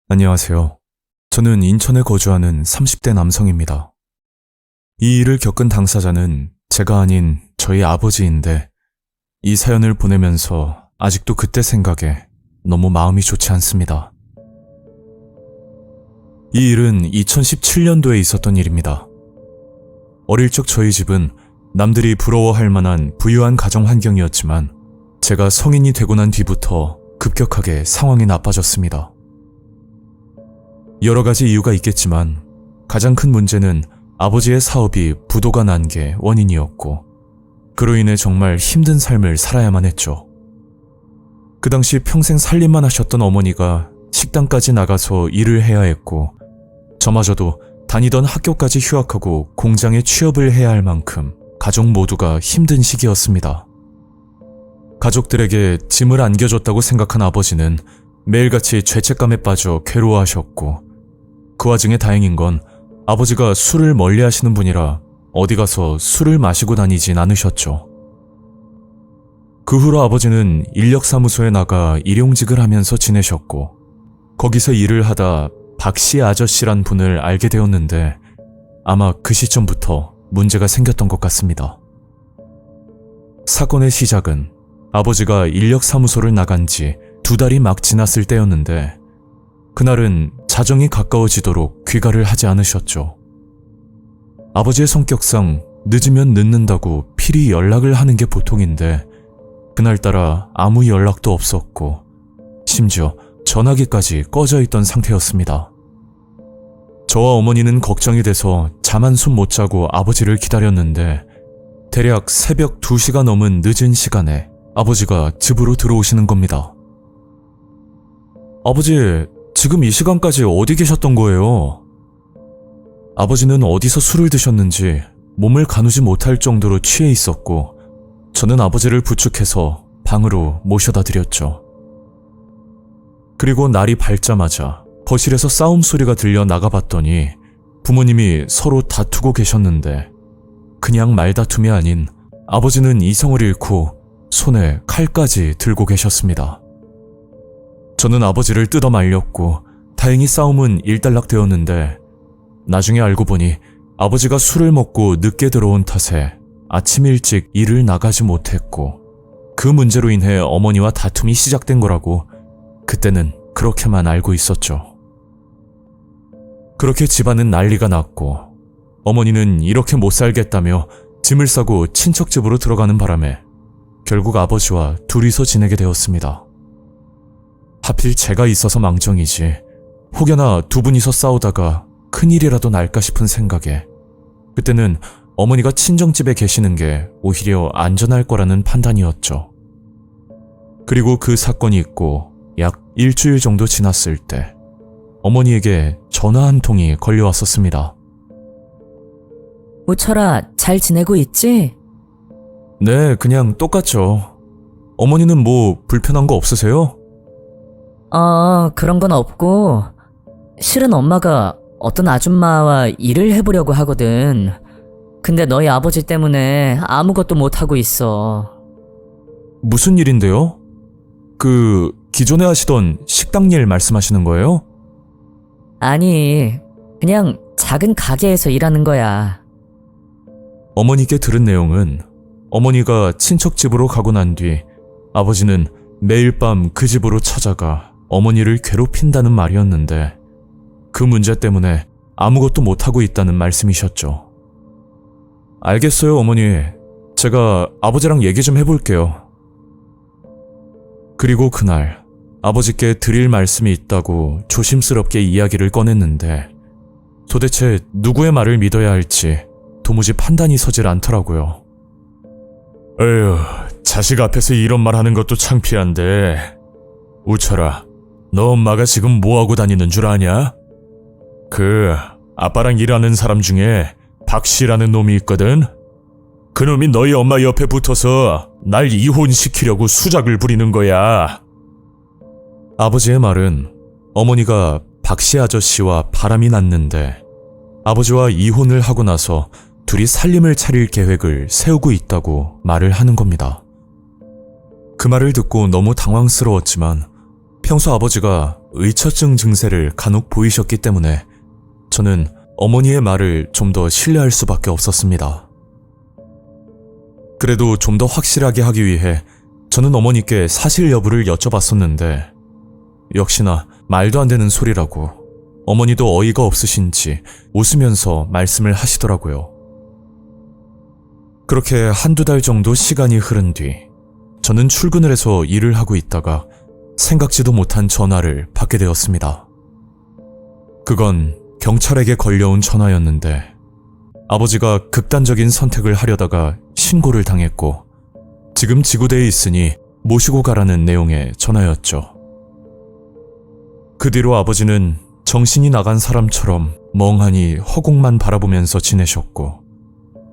안녕하세요. 저는 인천에 거주하는 30대 남성입니다. 이 일을 겪은 당사자는 제가 아닌 저희 아버지인데 이 사연을 보내면서 아직도 그때 생각에 너무 마음이 좋지 않습니다. 이 일은 2017년도에 있었던 일입니다. 어릴 적 저희 집은 남들이 부러워할 만한 부유한 가정 환경이었지만 제가 성인이 되고 난 뒤부터 급격하게 상황이 나빠졌습니다. 여러 가지 이유가 있겠지만 가장 큰 문제는 아버지의 사업이 부도가 난 게 원인이었고 그로 인해 정말 힘든 삶을 살아야만 했죠. 그 당시 평생 살림만 하셨던 어머니가 식당까지 나가서 일을 해야 했고 저마저도 다니던 학교까지 휴학하고 공장에 취업을 해야 할 만큼 가족 모두가 힘든 시기였습니다. 가족들에게 짐을 안겨줬다고 생각한 아버지는 매일같이 죄책감에 빠져 괴로워하셨고 그 와중에 다행인 건 아버지가 술을 멀리 하시는 분이라 어디 가서 술을 마시고 다니진 않으셨죠. 그 후로 아버지는 인력사무소에 나가 일용직을 하면서 지내셨고 거기서 일을 하다 박씨 아저씨란 분을 알게 되었는데 아마 그 시점부터 문제가 생겼던 것 같습니다. 사건의 시작은 아버지가 인력사무소를 나간 지 2달이 막 지났을 때였는데 그날은 자정이 가까워지도록 귀가를 하지 않으셨죠. 아버지의 성격상 늦으면 늦는다고 필히 연락을 하는 게 보통인데 그날따라 아무 연락도 없었고 심지어 전화기까지 꺼져 있던 상태였습니다. 저와 어머니는 걱정이 돼서 잠 한숨 못 자고 아버지를 기다렸는데 대략 새벽 2시가 넘은 늦은 시간에 아버지가 집으로 들어오시는 겁니다. 아버지, 지금 이 시간까지 어디 계셨던 거예요? 아버지는 어디서 술을 드셨는지 몸을 가누지 못할 정도로 취해 있었고 저는 아버지를 부축해서 방으로 모셔다 드렸죠. 그리고 날이 밝자마자 거실에서 싸움 소리가 들려 나가봤더니 부모님이 서로 다투고 계셨는데 그냥 말다툼이 아닌 아버지는 이성을 잃고 손에 칼까지 들고 계셨습니다. 저는 아버지를 뜯어 말렸고 다행히 싸움은 일단락되었는데 나중에 알고 보니 아버지가 술을 먹고 늦게 들어온 탓에 아침 일찍 일을 나가지 못했고 그 문제로 인해 어머니와 다툼이 시작된 거라고 그때는 그렇게만 알고 있었죠. 그렇게 집안은 난리가 났고 어머니는 이렇게 못 살겠다며 짐을 싸고 친척 집으로 들어가는 바람에 결국 아버지와 둘이서 지내게 되었습니다. 하필 제가 있어서 망정이지 혹여나 두 분이서 싸우다가 큰일이라도 날까 싶은 생각에 그때는 어머니가 친정집에 계시는 게 오히려 안전할 거라는 판단이었죠. 그리고 그 사건이 있고 약 일주일 정도 지났을 때 어머니에게 전화 한 통이 걸려왔었습니다. 우철아, 잘 지내고 있지? 네, 그냥 똑같죠. 어머니는 뭐 불편한 거 없으세요? 그런 건 없고 실은 엄마가 어떤 아줌마와 일을 해보려고 하거든. 근데 너희 아버지 때문에 아무것도 못하고 있어. 무슨 일인데요? 기존에 하시던 식당 일 말씀하시는 거예요? 아니, 그냥 작은 가게에서 일하는 거야. 어머니께 들은 내용은 어머니가 친척 집으로 가고 난 뒤 아버지는 매일 밤 그 집으로 찾아가 어머니를 괴롭힌다는 말이었는데 그 문제 때문에 아무것도 못하고 있다는 말씀이셨죠. 알겠어요, 어머니. 제가 아버지랑 얘기 좀 해볼게요. 그리고 그날 아버지께 드릴 말씀이 있다고 조심스럽게 이야기를 꺼냈는데 도대체 누구의 말을 믿어야 할지 도무지 판단이 서질 않더라고요. 에휴, 자식 앞에서 이런 말 하는 것도 창피한데 우철아, 너 엄마가 지금 뭐하고 다니는 줄 아냐? 아빠랑 일하는 사람 중에 박씨라는 놈이 있거든? 그놈이 너희 엄마 옆에 붙어서 날 이혼시키려고 수작을 부리는 거야. 아버지의 말은 어머니가 박씨 아저씨와 바람이 났는데 아버지와 이혼을 하고 나서 둘이 살림을 차릴 계획을 세우고 있다고 말을 하는 겁니다. 그 말을 듣고 너무 당황스러웠지만 평소 아버지가 의처증 증세를 간혹 보이셨기 때문에 저는 어머니의 말을 좀 더 신뢰할 수밖에 없었습니다. 그래도 좀 더 확실하게 하기 위해 저는 어머니께 사실 여부를 여쭤봤었는데 역시나 말도 안 되는 소리라고 어머니도 어이가 없으신지 웃으면서 말씀을 하시더라고요. 그렇게 한두 달 정도 시간이 흐른 뒤 저는 출근을 해서 일을 하고 있다가 생각지도 못한 전화를 받게 되었습니다. 그건 경찰에게 걸려온 전화였는데 아버지가 극단적인 선택을 하려다가 신고를 당했고 지금 지구대에 있으니 모시고 가라는 내용의 전화였죠. 그 뒤로 아버지는 정신이 나간 사람처럼 멍하니 허공만 바라보면서 지내셨고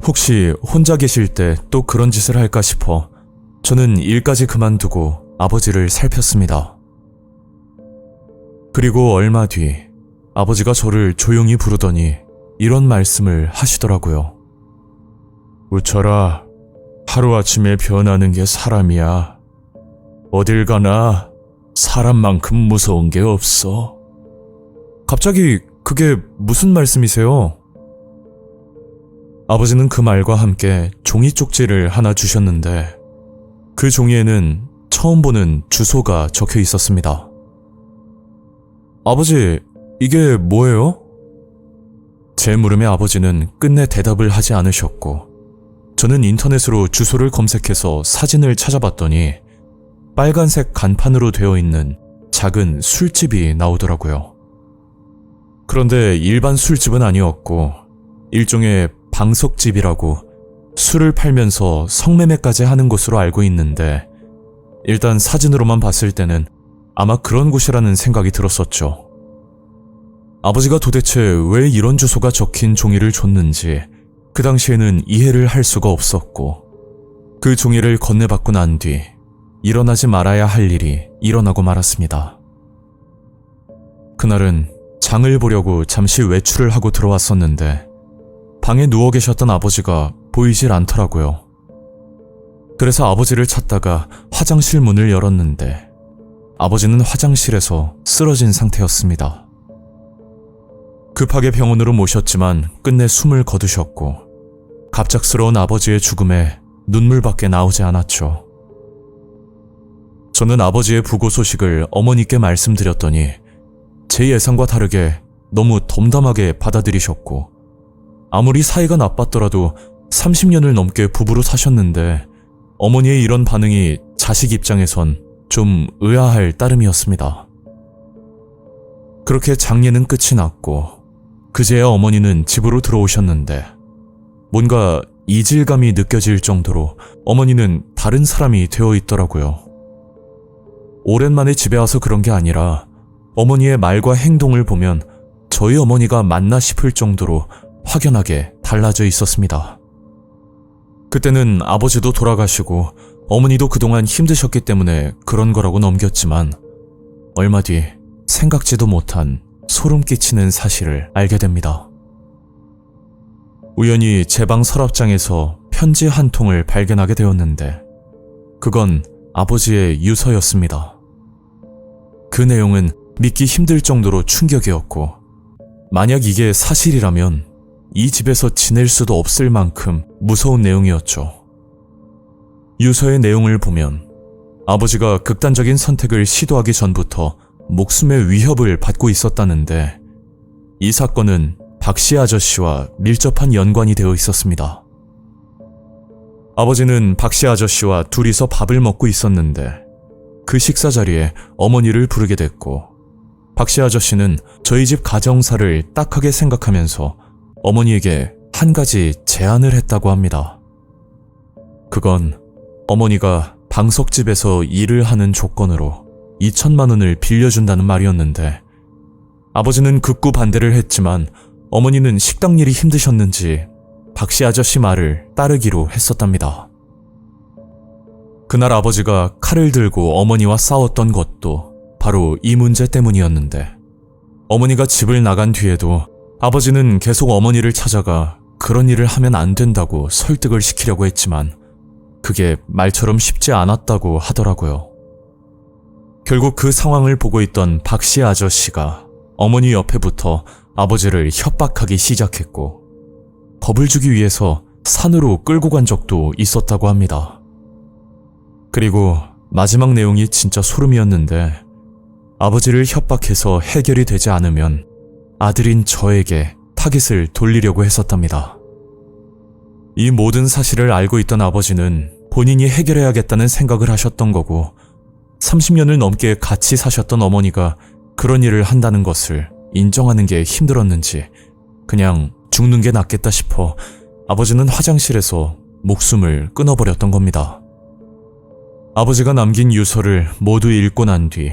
혹시 혼자 계실 때 또 그런 짓을 할까 싶어 저는 일까지 그만두고 아버지를 살폈습니다. 그리고 얼마 뒤 아버지가 저를 조용히 부르더니 이런 말씀을 하시더라고요. 우철아, 하루아침에 변하는 게 사람이야. 어딜 가나 사람만큼 무서운 게 없어. 갑자기 그게 무슨 말씀이세요? 아버지는 그 말과 함께 종이 쪽지를 하나 주셨는데 그 종이에는 처음 보는 주소가 적혀 있었습니다. 아버지, 이게 뭐예요? 제 물음에 아버지는 끝내 대답을 하지 않으셨고 저는 인터넷으로 주소를 검색해서 사진을 찾아봤더니 빨간색 간판으로 되어 있는 작은 술집이 나오더라고요. 그런데 일반 술집은 아니었고 일종의 방석집이라고 술을 팔면서 성매매까지 하는 곳으로 알고 있는데 일단 사진으로만 봤을 때는 아마 그런 곳이라는 생각이 들었었죠. 아버지가 도대체 왜 이런 주소가 적힌 종이를 줬는지 그 당시에는 이해를 할 수가 없었고 그 종이를 건네받고 난 뒤 일어나지 말아야 할 일이 일어나고 말았습니다. 그날은 장을 보려고 잠시 외출을 하고 들어왔었는데 방에 누워 계셨던 아버지가 보이질 않더라고요. 그래서 아버지를 찾다가 화장실 문을 열었는데 아버지는 화장실에서 쓰러진 상태였습니다. 급하게 병원으로 모셨지만 끝내 숨을 거두셨고 갑작스러운 아버지의 죽음에 눈물밖에 나오지 않았죠. 저는 아버지의 부고 소식을 어머니께 말씀드렸더니 제 예상과 다르게 너무 덤담하게 받아들이셨고 아무리 사이가 나빴더라도 30년을 넘게 부부로 사셨는데 어머니의 이런 반응이 자식 입장에선 좀 의아할 따름이었습니다. 그렇게 장례는 끝이 났고 그제야 어머니는 집으로 들어오셨는데 뭔가 이질감이 느껴질 정도로 어머니는 다른 사람이 되어 있더라고요. 오랜만에 집에 와서 그런 게 아니라 어머니의 말과 행동을 보면 저희 어머니가 맞나 싶을 정도로 확연하게 달라져 있었습니다. 그때는 아버지도 돌아가시고 어머니도 그동안 힘드셨기 때문에 그런 거라고 넘겼지만 얼마 뒤 생각지도 못한 소름 끼치는 사실을 알게 됩니다. 우연히 제 방 서랍장에서 편지 한 통을 발견하게 되었는데 그건 아버지의 유서였습니다. 그 내용은 믿기 힘들 정도로 충격이었고 만약 이게 사실이라면 이 집에서 지낼 수도 없을 만큼 무서운 내용이었죠. 유서의 내용을 보면 아버지가 극단적인 선택을 시도하기 전부터 목숨의 위협을 받고 있었다는데 이 사건은 박씨 아저씨와 밀접한 연관이 되어 있었습니다. 아버지는 박씨 아저씨와 둘이서 밥을 먹고 있었는데 그 식사 자리에 어머니를 부르게 됐고 박씨 아저씨는 저희 집 가정사를 딱하게 생각하면서 어머니에게 한 가지 제안을 했다고 합니다. 그건 어머니가 방석집에서 일을 하는 조건으로 2천만 원을 빌려준다는 말이었는데 아버지는 극구 반대를 했지만 어머니는 식당 일이 힘드셨는지 박씨 아저씨 말을 따르기로 했었답니다. 그날 아버지가 칼을 들고 어머니와 싸웠던 것도 바로 이 문제 때문이었는데, 어머니가 집을 나간 뒤에도 아버지는 계속 어머니를 찾아가 그런 일을 하면 안 된다고 설득을 시키려고 했지만 그게 말처럼 쉽지 않았다고 하더라고요. 결국 그 상황을 보고 있던 박씨 아저씨가 어머니 옆에 붙어 아버지를 협박하기 시작했고, 겁을 주기 위해서 산으로 끌고 간 적도 있었다고 합니다. 그리고 마지막 내용이 진짜 소름이었는데, 아버지를 협박해서 해결이 되지 않으면 아들인 저에게 타깃을 돌리려고 했었답니다. 이 모든 사실을 알고 있던 아버지는 본인이 해결해야겠다는 생각을 하셨던 거고, 30년을 넘게 같이 사셨던 어머니가 그런 일을 한다는 것을 인정하는 게 힘들었는지 그냥 죽는 게 낫겠다 싶어 아버지는 화장실에서 목숨을 끊어버렸던 겁니다. 아버지가 남긴 유서를 모두 읽고 난 뒤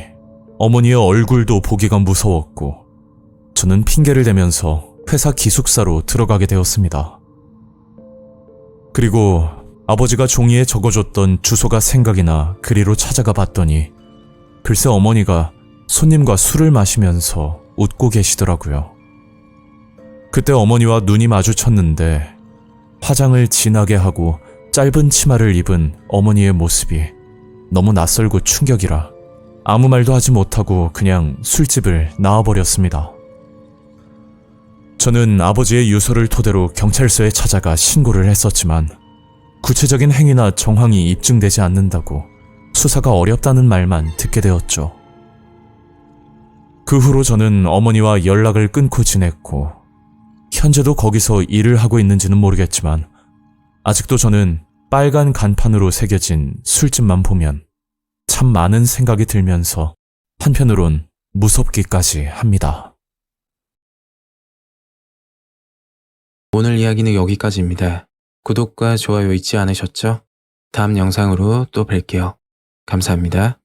어머니의 얼굴도 보기가 무서웠고, 저는 핑계를 대면서 회사 기숙사로 들어가게 되었습니다. 그리고 아버지가 종이에 적어줬던 주소가 생각이 나 그리로 찾아가 봤더니 글쎄 어머니가 손님과 술을 마시면서 웃고 계시더라고요. 그때 어머니와 눈이 마주쳤는데 화장을 진하게 하고 짧은 치마를 입은 어머니의 모습이 너무 낯설고 충격이라 아무 말도 하지 못하고 그냥 술집을 나와버렸습니다. 저는 아버지의 유서를 토대로 경찰서에 찾아가 신고를 했었지만 구체적인 행위나 정황이 입증되지 않는다고 수사가 어렵다는 말만 듣게 되었죠. 그 후로 저는 어머니와 연락을 끊고 지냈고, 현재도 거기서 일을 하고 있는지는 모르겠지만 아직도 저는 빨간 간판으로 새겨진 술집만 보면 참 많은 생각이 들면서 한편으론 무섭기까지 합니다. 오늘 이야기는 여기까지입니다. 구독과 좋아요 잊지 않으셨죠? 다음 영상으로 또 뵐게요. 감사합니다.